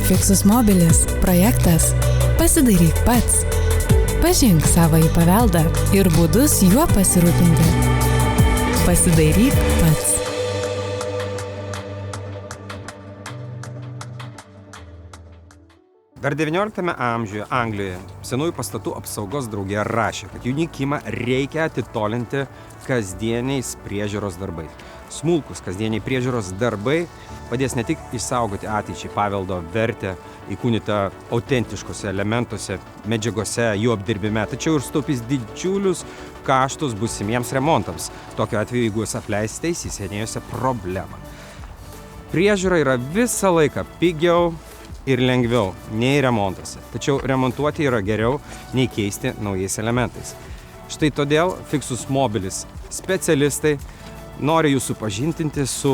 Fixus Mobilis projektas Pasidairyk pats. Pažink savąjį paveldą ir būdus juo pasirūpinti. Pasidairyk pats. Dar XIX amžiuje Anglijoje senųjų pastatų apsaugos draugija rašė, kad jų nykimą reikia atitolinti kasdieniais priežiūros darbais. Smulkus kasdieniai priežiūros darbai padės ne tik išsaugoti ateičiai paveldo vertę įkūnytą autentiškose elementuose, medžiagose, jų apdirbime, tačiau ir sutaupys didžiulius kaštus būsimiems remontams. Tokiu atveju, jeigu jūs apleisite įsisenėjusią problemą. Priežiūra yra visą laiką pigiau ir lengviau nei remontuose. Tačiau remontuoti yra geriau nei keisti naujais elementais. Štai todėl Fixus Mobilis specialistai nori jūs supažindinti su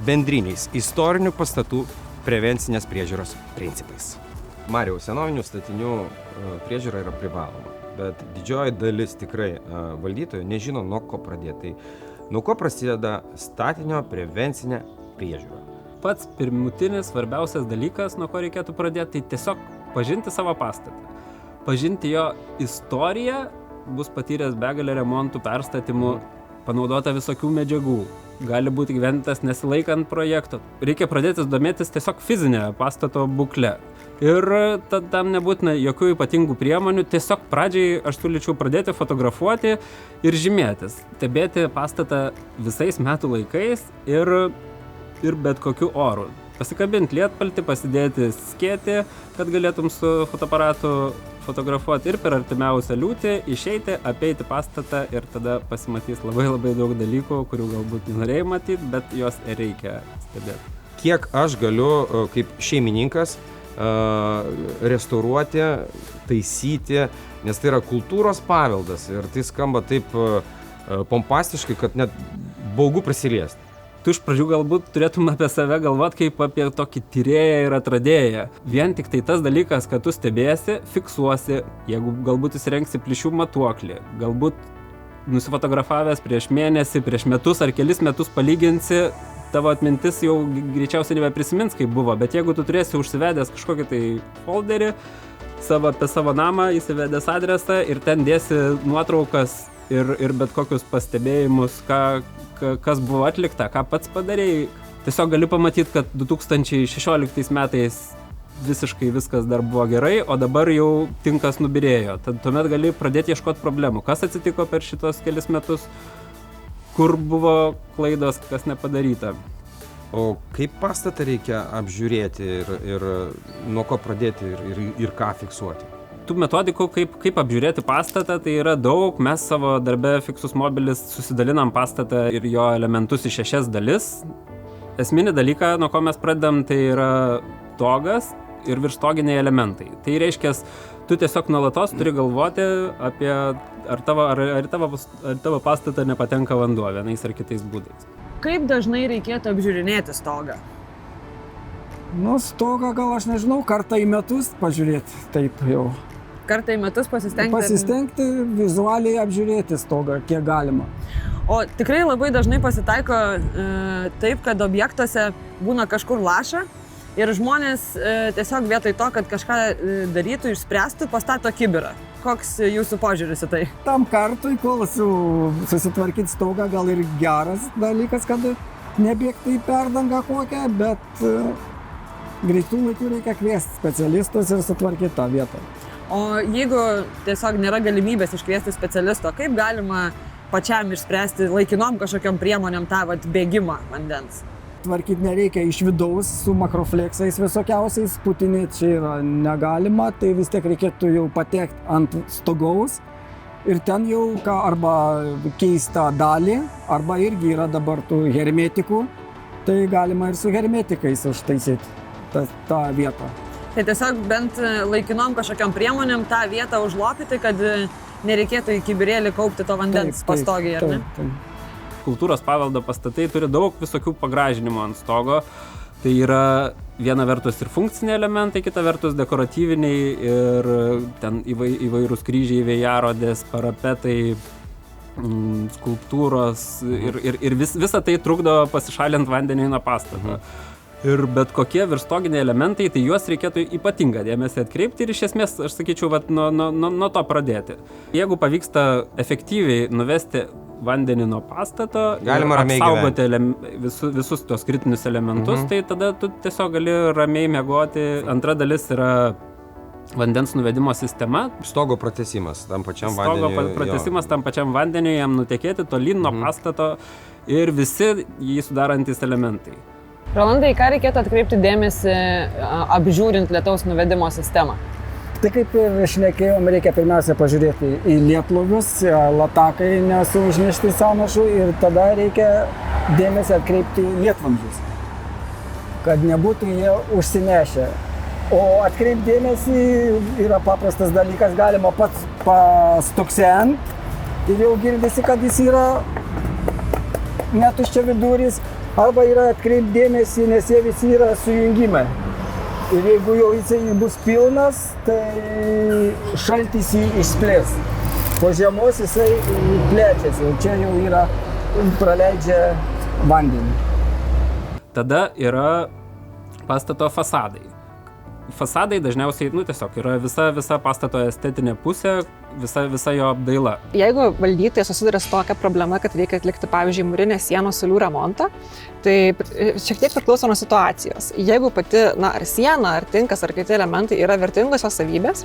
bendriniais istorinių pastatų prevencinės priežiūros principais. Mariau, senovinių statinių priežiūra yra privaloma, bet didžioji dalis tikrai valdytojų nežino, nuo ko pradėti. Tai nuo ko prasideda statinio prevencinė priežiūra? Pats pirmutinis svarbiausias dalykas, nuo ko reikėtų pradėti, tai tiesiog pažinti savo pastatą. Pažinti jo istoriją, bus patyręs begalę remontų, perstatymų, panaudota visokių medžiagų. Gali būti gyventas nesilaikant projekto. Reikia pradėti domėtis tiesiog fizinę pastato būklę. Ir tam nebūtina jokių ypatingų priemonių, tiesiog pradžiai aš siūlyčiau pradėti fotografuoti ir žymėtis. Stebėti pastatą visais metų laikais ir bet kokiu oru. Pasikabinti lietpaltį, pasidėti skėtį, kad galėtum su fotoaparatu fotografuoti ir per artimiausią liūtį išeiti, apeiti pastatą ir tada pasimatys labai daug dalykų, kurių galbūt nenorėjai matyti, bet juos reikia stebėti. Kiek aš galiu kaip šeimininkas restauruoti, taisyti, nes tai yra kultūros paveldas ir tai skamba taip pompastiškai, kad net baugu prisiliesti. Tu iš pradžių galbūt turėtum apie save galvoti kaip apie tokį tyrėją ir atradėją. Vien tik tai tas dalykas, kad tu stebėsi, fiksuosi, jeigu galbūt įsirengsi plyšių matuoklį, galbūt nusifotografavęs prieš mėnesį, prieš metus ar kelis metus palyginsi, tavo atmintis jau greičiausiai nebeprisimins, kaip buvo, bet jeigu tu turėsi užsivedęs kažkokį tai folderį apie savo namą, įsivedęs adresą ir ten dėsi nuotraukas ir bet kokius pastebėjimus, kas buvo atlikta, ką pats padarėjai. Tiesiog gali pamatyti, kad 2016 metais visiškai viskas dar buvo gerai, o dabar jau tinkas nubyrėjo. Tad tuomet gali pradėti ieškoti problemų. Kas atsitiko per šitos kelis metus, kur buvo klaidos, kas nepadaryta. O kaip pastatą reikia apžiūrėti ir nuo ko pradėti ir ką fiksuoti? Tų metodikų, kaip apžiūrėti pastatą, tai yra daug. Mes savo darbe Fixus Mobilis susidalinam pastatą ir jo elementus į 6 dalis. Esminį dalyką, nuo ko mes pradedam, tai yra stogas ir virštoginiai elementai. Tai reiškia, tu tiesiog nuolatos turi galvoti apie, ar tavo pastatą nepatenka vanduo vienais ar kitais būdais. Kaip dažnai reikėtų apžiūrinėti stogą? Stogą gal aš nežinau, kartą į metus pažiūrėti, taip jau. Kartą į metus pasistengti? Pasistengti vizualiai apžiūrėti stogą, kiek galima. O tikrai labai dažnai pasitaiko taip, kad objektuose būna kažkur laša ir žmonės tiesiog vietoj to, kad kažką darytų, išspręstų, pastato kibirą. Koks jūsų požiūris į tai? Tam kartui, kol susitvarkyti stogą, gal ir geras dalykas, kad nebėgti į perdangą kokią, bet greitų laikų reikia kviesti specialistus ir sutvarkyti tą vietą. O jeigu tiesiog nėra galimybės iškviesti specialisto, kaip galima pačiam išspręsti laikinom kažkokiom priemonėm tą bėgimą vandens? Tvarkyti nereikia iš vidaus su makrofleksais visokiausiais, putinėti čia yra negalima, tai vis tiek reikėtų jau patekti ant stogaus ir ten jau arba keistą dalį, arba irgi yra dabar tų hermetikų, tai galima ir su hermetikais užtaisyti tą vietą. Tai tiesiog bent laikinom kažkokiam priemonėm tą vietą užlopyti, kad nereikėtų į kibirėlį kaupti to vandens pastogėje, ar ne? Taip. Kultūros paveldo pastatai turi daug visokių pagražinimų ant stogo. Tai yra viena vertus ir funkciniai elementai, kita vertus dekoratyviniai ir ten įvairūs kryžiai, vėjarodės, parapetai, skulptūros ir visa tai trukdo pasišalinti vandenį nuo pastato. Ir bet kokie viršstoginiai elementai, tai juos reikėtų ypatingą dėmesį atkreipti ir iš esmės, aš sakyčiau, nuo to pradėti. Jeigu pavyksta efektyviai nuvesti vandenį nuo pastato, galima ramiai apsaugoti visus tos kritinius elementus, tai tada tu tiesiog gali ramiai miegoti. Antra dalis yra vandens nuvedimo sistema. Stogo pratęsimas tam pačiam vandeniui. Stogo pratęsimas tam pačiam vandeniui, jam nutekėti tolyn nuo pastato ir visi jį sudarantys elementai. Rolandai, ką reikėtų atkreipti dėmesį apžiūrint lietaus nuvedimo sistemą? Tai kaip ir šnekėjom, reikia pirmiausia pažiūrėti į lietlovius, latakai neužnešti sąnašų ir tada reikia dėmesį atkreipti į lietvamzdžius, kad nebūtų jie užsinešę. O atkreipti dėmesį yra paprastas dalykas, galima pats pastuksent ir jau girdisi, kad jis yra netuščia viduris. Arba yra atkreipti dėmesį, nes jie visi yra sujungimai. Ir jeigu jau jisai bus pilnas, tai šaltis jį išplės. Po žiemos jisai plečiasi, ir čia jau yra praleidžia vandenį. Tada yra pastato fasadai. Fasadai dažniausiai, tiesiog yra visa pastato estetinė pusė, visa jo apdaila. Jeigu valdytojas susiduria su tokia problema, kad reikia atlikti, pavyzdžiui, mūrinės sienos siūlių remontą, tai šiek tiek priklauso nuo situacijos. Jeigu pati, ar siena, ar tinkas, ar kiti elementai yra vertingosios savybės,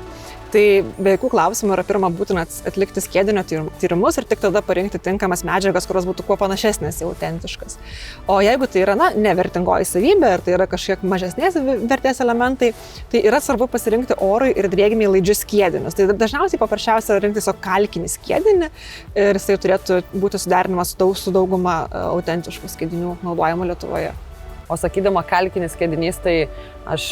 tai be jokių klausimų yra pirma būtina atlikti skiedinio tyrimus ir tik tada parinkti tinkamas medžiagas, kurios būtų kuo panašesnės į autentiškas. O jeigu tai yra, nevertingoji savybė ir tai yra kažkiek mažesnės vertės elementai, tai yra svarbu pasirinkti orui ir drėgmei laidžius skiedinius. Tai dažniausiai paprasčiausia rinkti tiesiog kalkinį skiedinį ir jisai turėtų būti suderinimas su dauguma autentiškų skiedinių naudojamų Lietuvoje. O sakydama kalkinis skiedinys, tai aš,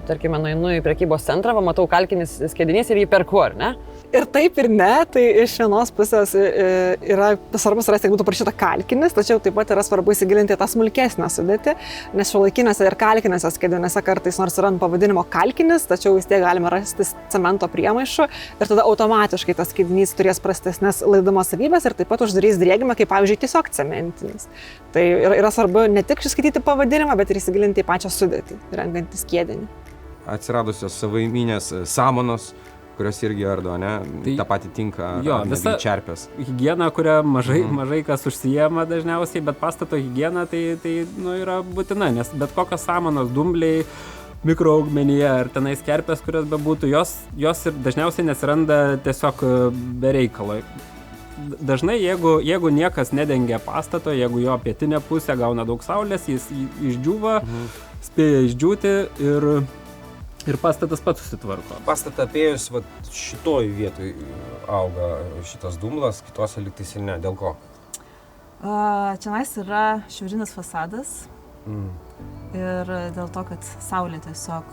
tarkime, nueinu į prekybos centrą, matau kalkinis skiedinys ir jį perku, ar ne? Ir taip ir ne, tai iš vienos pusės yra svarbu surasti, kad būtų parašyta kalkinis, tačiau taip pat yra svarbu įsigilinti tą smulkesnę sudėtį, nes šiuolaikinėse ir kalkinėse skiedinėse kartais nors yra pavadinimo kalkinis, tačiau vis tiek galime rasti cemento priemaišų ir tada automatiškai tas skiedinys turės prastesnės laidumo savybės ir taip pat uždarys drėgmę, kaip pavyzdžiui tiesiog cementinis. Tai yra svarbu ne tik skaityti pavadinimą, bet ir įsigilinti į pačią sudėtį, renkantį skiedinį. Atsiradusios savaiminės samanos, kurios irgi ardo, ne? Tai tą patį tinka, visa čerpės. Higiena, kurią mažai kas užsijema dažniausiai, bet pastato higiena tai yra būtina, nes bet kokios samanos, dumbliai, mikroaugmenyje ar tenais kerpės, kurios bebūtų, jos ir dažniausiai nesiranda tiesiog be reikalo. Dažnai, jeigu niekas nedengia pastato, jeigu jo pietinė pusė gauna daug saulės, jis išdžiūva, spėja išdžiūti ir pastatas pats susitvarko. Pastatą apėjus, šitoj vietoj auga šitas dumblas, kitose lygtais ir ne. Dėl ko? Čianais yra šiaurinis fasadas. Ir dėl to, kad saulė tiesiog,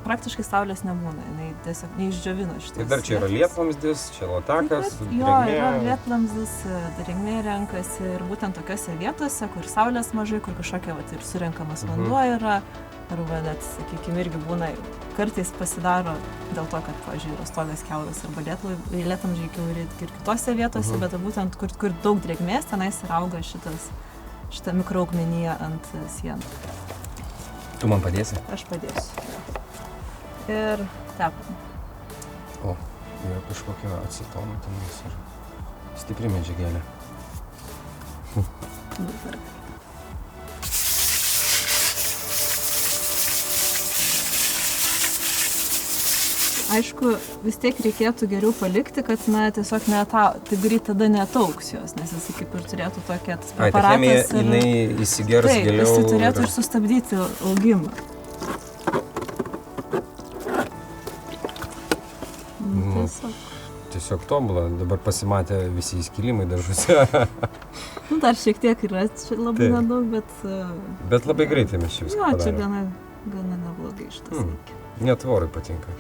praktiškai saulės nebūna, jinai tiesiog neišdžiovino šitas. Ir dar čia yra lietvamzdis, čia latakas, drėgmė. Jo, yra lietvamzdis, drėgmė renkasi ir būtent tokiose vietose, kur saulės mažai, kur kažkokia ir surenkamas vanduo yra, arba net, sakykime, irgi būna, kartais pasidaro dėl to, kad, pavyzdžiui, yra stogas kiauras arba lietvamzdžiai kiauri ir kitose vietose, bet būtent, kur daug drėgmės, tenais ir auga šitą mikroaugmeniją ant sienų. Tu man padėsi? Aš padėsiu. Ir tepam. O, yra kažkokia acetono tenais ir stipri medžiagėlė. Aišku, vis tiek reikėtų geriau palikti, kad tiesiog taip greit tada neataugs jos, nes jis kaip ir turėtų tokia tas preparatas. Chemija, jinai įsigers giliau. Taip, jis turėtų ir sustabdyti augimą. Tiesiog tobula, dabar pasimatė visi įskilimai dažuose. Dar šiek tiek yra, čia labai nedaug, bet... Bet labai greitai mes čia viską padarėm. Čia gana neblogai šitas veikia. Net tvorai patinka.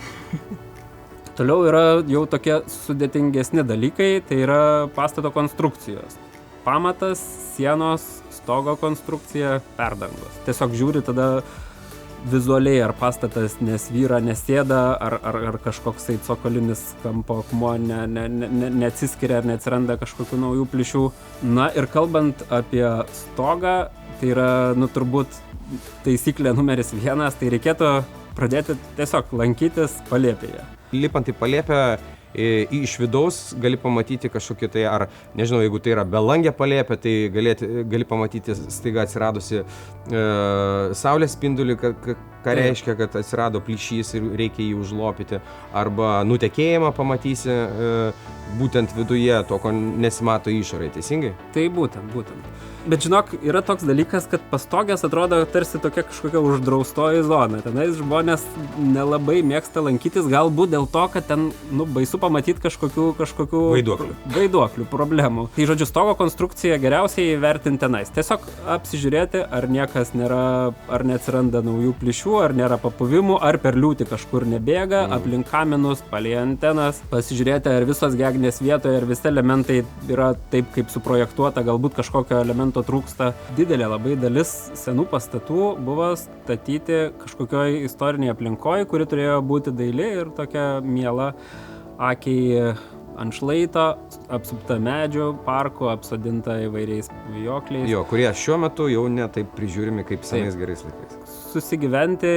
Toliau yra jau tokie sudėtingesni dalykai, tai yra pastato konstrukcijos. Pamatas, sienos, stogo konstrukcija, perdangos. Tiesiog žiūri tada vizualiai, ar pastatas nesvyra, nesėda, ar kažkoksai cokolinis kampo akmuo neatsiskiria, ar neatsiranda kažkokių naujų plyšių. Na ir kalbant apie stogą, tai yra, turbūt taisyklė numeris 1, tai reikėtų pradėti tiesiog lankytis palėpėje. Lipant į palėpę, iš vidaus gali pamatyti kažkokį tai, ar nežinau, jeigu tai yra belangė palėpė, tai gali pamatyti staiga atsiradusi saulės spindulį, ką reiškia, kad atsirado plyšys ir reikia jį užlopyti, arba nutekėjimą pamatysi būtent viduje, to, ko nesimato išorai, teisingai? Tai būtent. Bet žinok, yra toks dalykas, kad pastogės atrodo tarsi tokia kažkokia uždraustoji zona. Tenais žmonės nelabai mėgsta lankytis, galbūt dėl to, kad ten baisu pamatyti kažkokių vaiduoklių problemų. Tai žodžiu, stogo konstrukciją geriausiai įvertinti tenais. Tiesiog apsižiūrėti, ar niekas nėra, ar neatsiranda naujų plyšių, ar nėra papuvimų, ar per liūtį kažkur nebėga, aplink kaminus, palei antenas, pasižiūrėti, ar visos gegnės vietoje, ar visi elementai yra taip, kaip suprojektuota, galbūt kažkokio elemento trūksta. Didelė labai dalis senų pastatų buvo statyti kažkokioj istorinėje aplinkoje, kuri turėjo būti daili ir tokia miela akiai ant šlaito, apsupta medžių, parko, apsodinta įvairiais vijokliais. Jo, kurie šiuo metu jau ne taip prižiūrimi kaip senais gerais laikais. Susigyventi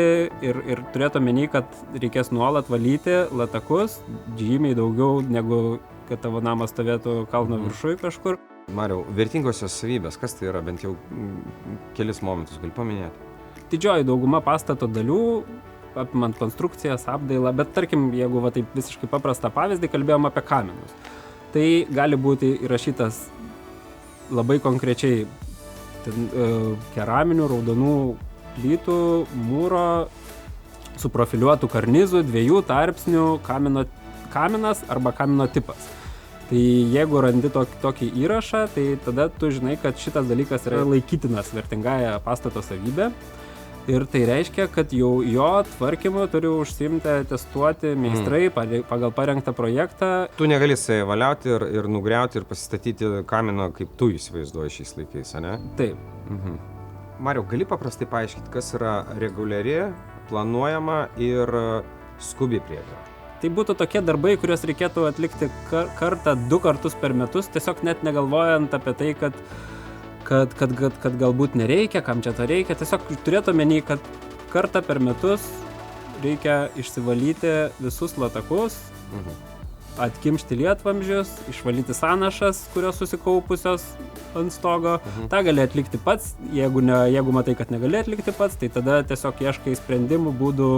ir turėtų omeny, kad reikės nuolat valyti latakus, žymiai daugiau negu kad tavo namas stovėtų kalno viršui kažkur. Mariau, vertingosios savybės, kas tai yra, bent jau kelis momentus gali paminėti? Didžioji dauguma pastato dalių, apimant konstrukcijas, apdailą, bet tarkim, jeigu taip visiškai paprastą pavyzdį, kalbėjom apie kaminus. Tai gali būti įrašytas labai konkrečiai keraminių, raudonų plytų, mūro, suprofiliuotų karnizų, 2 tarpsnių kaminas arba kamino tipas. Tai jeigu randi tokį įrašą, tai tada tu žinai, kad šitas dalykas yra laikytinas vertingąją pastato savybę. Ir tai reiškia, kad jau jo tvarkymu turi užsiimti, testuoti meistrai pagal parengtą projektą. Tu negali savivaliauti ir nugriauti ir pasistatyti kamino, kaip tu įsivaizduoji šiais laikais, ane? Taip. Mariau, gali paprastai paaiškinti, kas yra reguliari, planuojama ir skubi priežiūra? Tai būtų tokie darbai, kuriuos reikėtų atlikti kartą, 2 kartus per metus, tiesiog net negalvojant apie tai, kad galbūt nereikia, kam čia to reikia. Tiesiog turėtų omeny, kad kartą per metus reikia išsivalyti visus latakus, atkimšti lietvamzdžius, išvalyti sąnašas, kurios susikaupusios ant stogo. Ta gali atlikti pats, jeigu matai, kad negali atlikti pats, tai tada tiesiog ieškai sprendimų, būdų,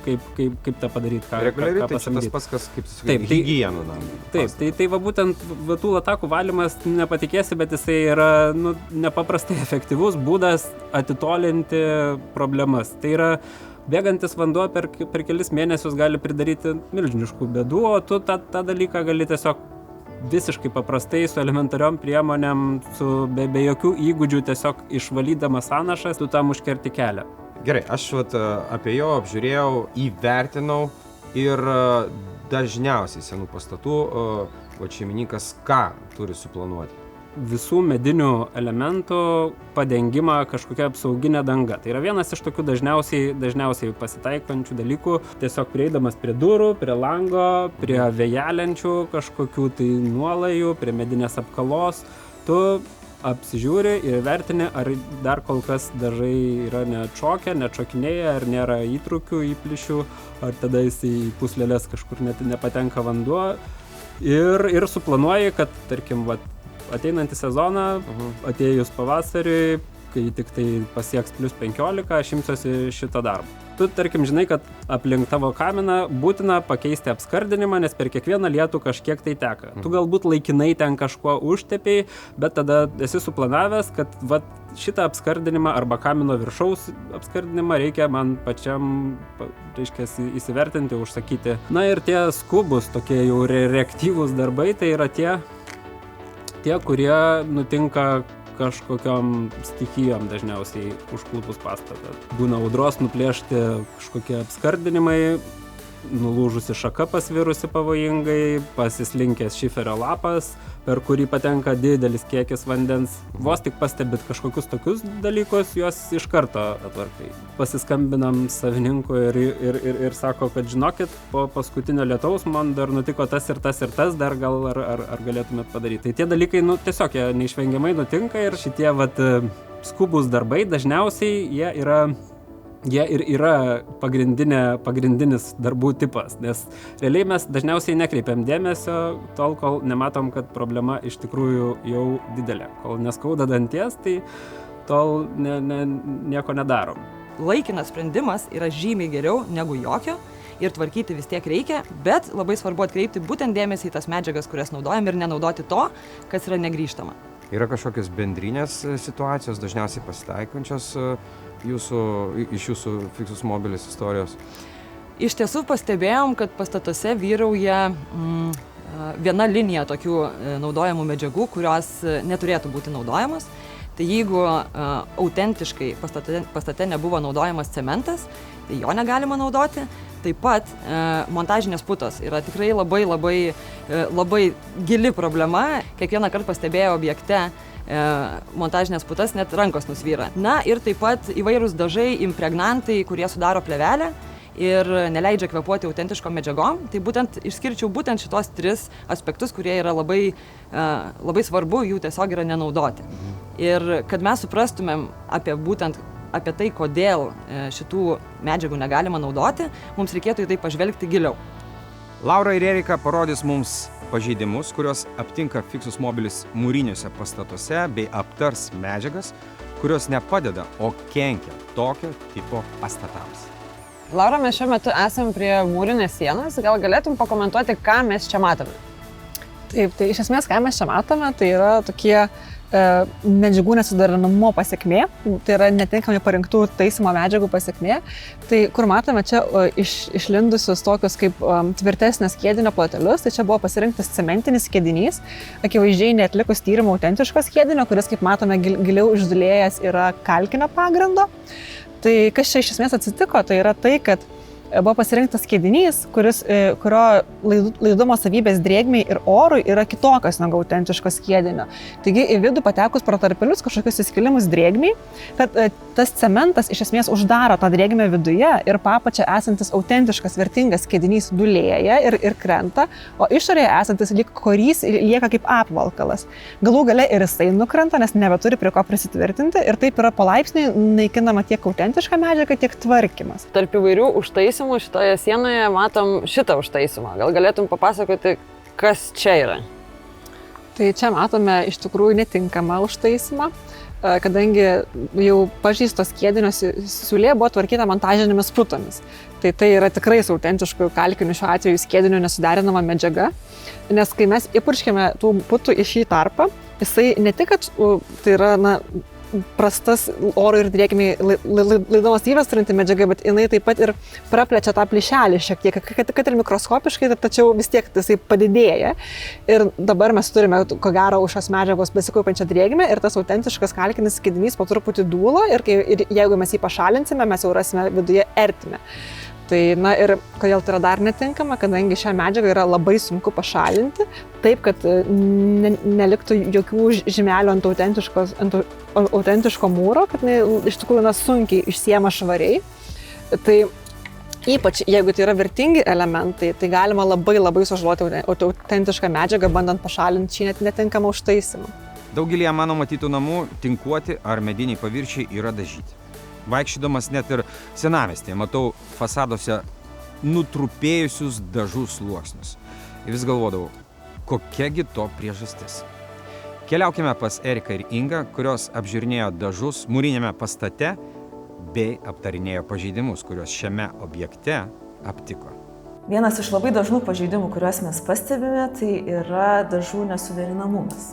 kaip tą padaryti. Reguliariai tai čia tas pats, kas kaip higienų namų. Taip, tai va būtent tų latakų valymas, nepatikėsi, bet jisai yra nepaprastai efektyvus būdas atitolinti problemas. Tai yra bėgantis vanduo per kelis mėnesius gali pridaryti milžiniškų bėdų, o tu tą dalyką gali tiesiog visiškai paprastai, su elementariom priemonėm, be jokių įgūdžių, tiesiog išvalydamas sąnašas, tu tam užkerti kelią. Gerai, aš apie jo apžiūrėjau, įvertinau ir dažniausiai senų pastatų šeimininkas ką turi suplanuoti? Visų medinių elementų padengimą kažkokia apsauginė danga. Tai yra vienas iš tokių dažniausiai pasitaikančių dalykų. Tiesiog prieidamas prie durų, prie lango, prie vėjelenčių kažkokių tai nuolajų, prie medinės apkalos, tu apsižiūri ir vertini, ar dar kol kas dažai yra neatšokinėja, ar nėra įtrūkių, įplyšių, ar tada jis į puslelės kažkur net nepatenka vanduo. Ir suplanuoji, kad, tarkim, ateinantį sezoną, atėjus pavasariui, kai tik tai pasieks +15, aš imsiuosi šito darbo. Tu, tarkim, žinai, kad aplink tavo kaminą būtina pakeisti apskardinimą, nes per kiekvieną lietų kažkiek tai teka. Tu galbūt laikinai ten kažkuo užtepiai, bet tada esi suplanavęs, kad šitą apskardinimą arba kamino viršaus apskardinimą reikia man pačiam, reiškia, įsivertinti, užsakyti. Na ir tie skubus, tokie jau reaktyvūs darbai, tai yra tie, kurie nutinka kažkokiom stichijom dažniausiai užklupus pastatą. Būna audros nuplėšti kažkokie apskardinimai, nulūžusi šaka pasvirusi pavojingai, pasislinkęs šiferio lapas, per kurį patenka didelis kiekis vandens. Vos tik pastebit kažkokius tokius dalykus, juos iš karto atvarkai. Pasiskambinam savininkui ir sako, kad žinokit, po paskutinio lietaus man dar nutiko tas ir tas, dar gal ar galėtumėt padaryti. Tai tie dalykai, tiesiog jie neišvengiamai nutinka ir šitie skubus darbai dažniausiai jie ir yra pagrindinis darbų tipas, nes realiai mes dažniausiai nekreipiam dėmesio tol, kol nematom, kad problema iš tikrųjų jau didelė. Kol neskauda danties, tai tol nieko nedarom. Laikinas sprendimas yra žymiai geriau negu jokio ir tvarkyti vis tiek reikia, bet labai svarbu atkreipti būtent dėmesį į tas medžiagas, kurias naudojam ir nenaudoti to, kas yra negrįžtama. Yra kažkokios bendrinės situacijos, dažniausiai pasitaikančios iš jūsų Fixus Mobilis istorijos? Iš tiesų pastebėjom, kad pastatuose vyrauja viena linija tokių naudojamų medžiagų, kurios neturėtų būti naudojamos. Tai jeigu autentiškai pastate nebuvo naudojamas cementas, tai jo negalima naudoti. Taip pat montažinės putos yra tikrai labai gili problema. Kiekvieną kartą pastebėjo objekte montažinės putas, net rankos nusvyra. Na ir taip pat įvairūs dažai, impregnantai, kurie sudaro plėvelę ir neleidžia kvėpuoti autentiškom medžiagom. Tai būtent išskirčiau būtent šitos 3 aspektus, kurie yra labai svarbu, jų tiesiog yra nenaudoti. Ir kad mes suprastumėm apie tai, kodėl šitų medžiagų negalima naudoti, mums reikėtų į tai pažvelgti giliau. Laura ir Erika parodys mums pažeidimus, kurios aptinka Fixus Mobilis mūriniuose pastatuose bei aptars medžiagas, kurios nepadeda, o kenkia tokio tipo pastatams. Laura, mes šiuo metu esame prie mūrinės sienos. Gal galėtum pakomentuoti, ką mes čia matome? Taip, tai iš esmės, ką mes čia matome, tai yra tokie medžiagų nesuderinamumo pasekmė, tai yra netinkamai parinktų taisymo medžiagų pasekmė. Tai kur matome čia išlindusius tokius kaip tvirtesnės skiedinio plotelius, tai čia buvo pasirinktas cementinis skiedinys, akivaizdžiai neatlikus tyrimų autentiško skiedinio, kuris, kaip matome, giliau išdulėjęs yra kalkinio pagrindo. Tai kas čia iš esmės atsitiko, tai yra tai, kad buvo pasirinktas skiedinys, kurio laidumo savybės drėgmei ir orui yra kitokios negu autentiško skiedinio. Taigi į vidų patekus pro tarpelius kažkokius įskilimus drėgmei, kad tas cementas iš esmės uždaro tą drėgmę viduje ir papačia esantis autentiškas vertingas skiedinys dulėja ir krenta, o išorėje esantis lyg korys lieka kaip apvalkalas. Galų gale ir jisai nukrenta, nes nebeturi prie ko prisitvirtinti ir taip yra palaipsniui naikinama tiek autentiška medžiaga, tiek tvarkymas. Tarp įvairių užtaisymų šitoje sienoje matom šitą užtaisymą. Gal galėtum papasakoti, kas čia yra? Tai čia matome iš tikrųjų netinkamą užtaisymą, kadangi jau pažeistos skiedinio siūlė buvo tvarkyta montažinėmis putomis. Tai yra tikrai su autentišku kalkiniu šiuo atveju skiediniu nesuderinama medžiaga, nes kai mes įpurškėme tų putų į šį tarpą, jisai ne tik, kad tai yra prastas oro ir drėgmei laidomos savybės turinti medžiaga, bet jinai taip pat ir praplečia tą plyšelį šiek tiek, kad ir mikroskopiškai, tačiau vis tiek jisai padidėja. Ir dabar mes turime, ko gero, už šios medžiagos besikaupiančią drėgmę ir tas autentiškas kalkinis skiedinys po truputį dūlo ir jeigu mes jį pašalinsime, mes jau rasime viduje ertmę. Tai, ir kodėl tai yra dar netinkama, kadangi šią medžiagą yra labai sunku pašalinti, taip, kad neliktų jokių žymelių ant autentiško mūro, kad iš tikrųjų sunkiai išsiema švariai. Tai ypač, jeigu tai yra vertingi elementai, tai galima labai sužaloti autentišką medžiagą, bandant pašalinti šį netinkamą užtaisymą. Daugelį mano matytų namų tinkuoti ar mediniai paviršiai yra dažyti. Vaikščiodamas net ir senamiestyje matau fasaduose nutrupėjusius dažų sluoksnius. Ir vis galvodavau, kokiagi to priežastis. Keliaukime pas Eriką ir Ingą, kurios apžiūrinėjo dažus mūrinėme pastate bei aptarinėjo pažeidimus, kuriuos šiame objekte aptiko. Vienas iš labai dažnų pažeidimų, kuriuos mes pastebime, tai yra dažų nesuderinamumas.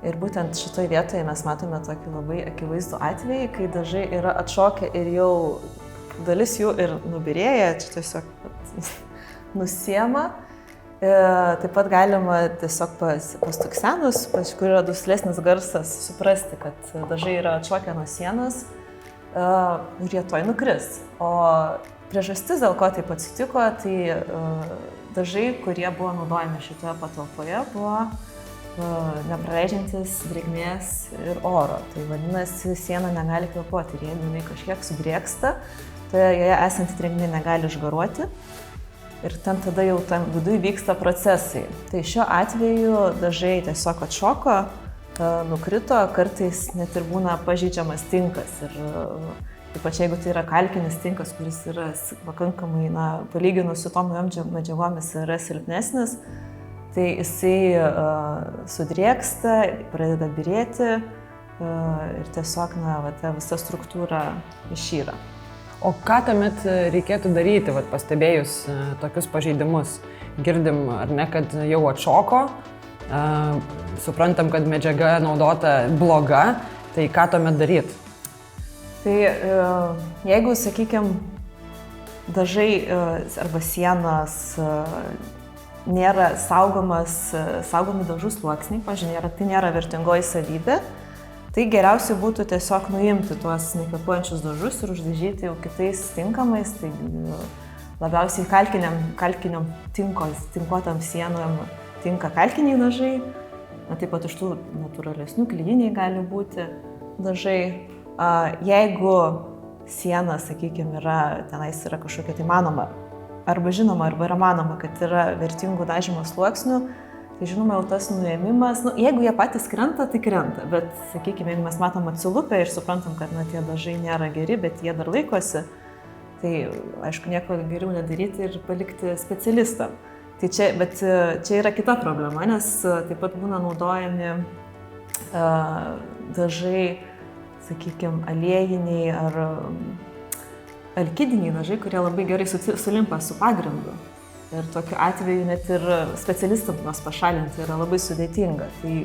Ir būtent šitoje vietoje mes matome tokį labai akivaizdų atvejį, kai dažai yra atšokę ir jau dalis jų ir nubyrėja, čia tiesiog nusiema. Taip pat galima tiesiog pastuksenus, kur yra duslesnis garsas, suprasti, kad dažai yra atšokę nuo sienos ir jie tuoj nukris. O priežastis, dėl ko taip atsitiko, tai dažai, kurie buvo naudojami šitoje patalpoje, buvo nepraleidžiantis drėgmės ir oro. Tai vadinasi, siena negali kvėpuoti ir jeigu jinai kažkiek sudrėksta, tai joje esanti drėgmė negali išgaruoti ir ten tada jau tam viduje vyksta procesai. Tai šiuo atveju dažai tiesiog atšoko, nukrito, kartais net ir būna pažeidžiamas tinkas. Ir ypač jeigu tai yra kalkinis tinkas, kuris yra pakankamai, palyginus su tom medžiagomis yra silpnesnis, tai jisai sudrėksta, pradeda byrėti ir tiesiog ta visa struktūra išyra. O ką tuomet reikėtų daryti, pastebėjus tokius pažeidimus? Girdim, ar ne, kad jau atšoko, suprantam, kad medžiaga naudota bloga, tai ką tuomet daryti? Tai jeigu, sakykime, dažai arba sienos nėra saugomi dažų sluoksniai, pažiūrėjau, tai nėra vertingoji savybė, tai geriausia būtų tiesiog nuimti tuos nekvėpuojančius dažus ir uždažyti jau kitais tinkamais, tai labiausiai kalkiniam tinkuotam sienom tinka kalkiniai dažai, taip pat iš tų natūralesnių klijiniai gali būti dažai. Jeigu siena, sakykime, tenais yra kažkokia tai manoma, arba žinoma, arba yra manoma, kad yra vertingų dažymo sluoksnių, tai žinoma, jau tas nuėmimas, jeigu jie patys krenta, tai krenta, bet, sakykime, jeigu mes matom atsilupę ir suprantam, kad tie dažai nėra geri, bet jie dar laikosi, tai, aišku, nieko geriau nedaryti ir palikti specialistam. Bet čia yra kita problema, nes taip pat būna naudojami dažai, sakykime, aliejiniai ar alkidiniai dažai, kurie labai gerai sulimpa su pagrindu. Ir tokiu atveju net ir specialistams juos pašalinti yra labai sudėtinga. Tai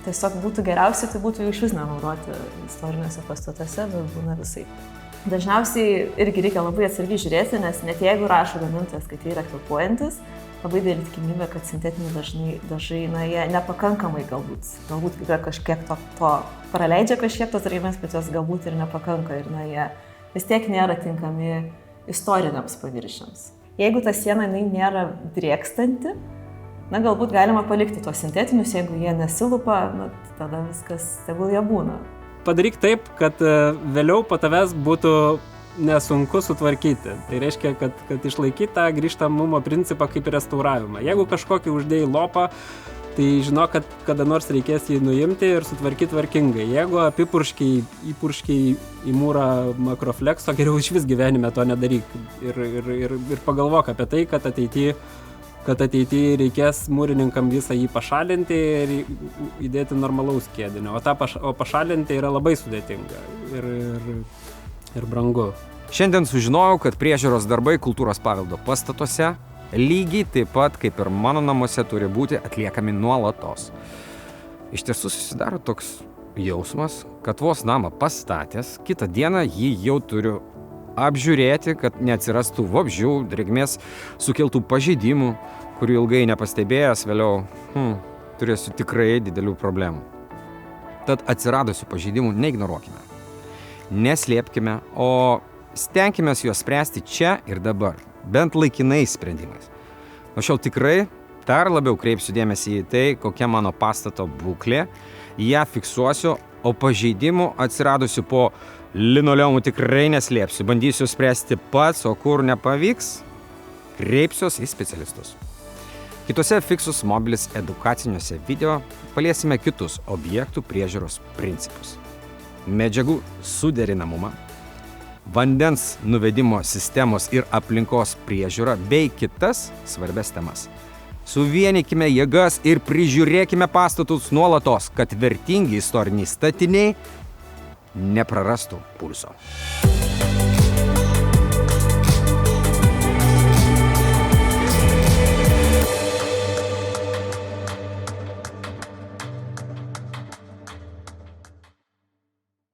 tiesiog būtų geriausia, tai būtų jų išvis nenaudoti istoriniuose pastatuose, bet būna visai. Dažniausiai irgi reikia labai atsargiai žiūrėti, nes net jeigu rašo gamintojas, kad jie yra kvėpuojantis, labai didelė tikimybė, kad sintetiniai dažai, jie nepakankamai galbūt kažkiek to praleidžia kažkiek tos drėgmės, bet jos galbūt ir nepakanka ir jie vis tiek nėra tinkami istoriniams paviršiams. Jeigu ta siena nėra drėkstanti, galbūt galima palikti tuos sintetinius, jeigu jie nesilupa, tada viskas tegul jie būna. Padaryk taip, kad vėliau po tavęs būtų nesunku sutvarkyti. Tai reiškia, kad išlaikyti tą grįžtamumo principą kaip restauravimą. Jeigu kažkokį uždėjai lopą, tai žinok, kad kada nors reikės jį nuimti ir sutvarkyti tvarkingai. Jeigu įpurškiai į mūrą makroflekso, geriau iš vis gyvenime to nedaryk. Ir pagalvok apie tai, kad ateityje reikės mūrininkam visą jį pašalinti ir įdėti normalaus skiedinio. O pašalinti yra labai sudėtinga ir brangu. Šiandien sužinojau, kad priežiūros darbai kultūros paveldo pastatuose lygiai taip pat kaip ir mano namuose turi būti atliekami nuolatos. Iš tiesų susidaro toks jausmas, kad vos namą pastatęs, kitą dieną jį jau turiu apžiūrėti, kad neatsirastų vabzdžių, drėgmės sukeltų pažeidimų, kurių ilgai nepastebėjęs vėliau turėsiu tikrai didelių problemų. Tad atsiradusių pažeidimų neignoruokime, neslėpkime, o stenkimės juos spręsti čia ir dabar, bent laikinais sprendimais. O šiol tikrai dar labiau kreipsiu dėmesį į tai, kokia mano pastato būklė, ją fiksuosiu, o pažeidimų atsiradusių po linoleumu tikrai neslėpsiu, bandysiu spręsti pats, o kur nepavyks, kreipsiuos į specialistus. Kitose Fixus Mobilis edukaciniuose video paliesime kitus objektų priežiūros principus. Medžiagų suderinamumą, vandens nuvedimo sistemos ir aplinkos priežiūrą bei kitas svarbias temas. Suvienykime jėgas ir prižiūrėkime pastatus nuolatos, kad vertingi istoriniai statiniai neprarastų pulso.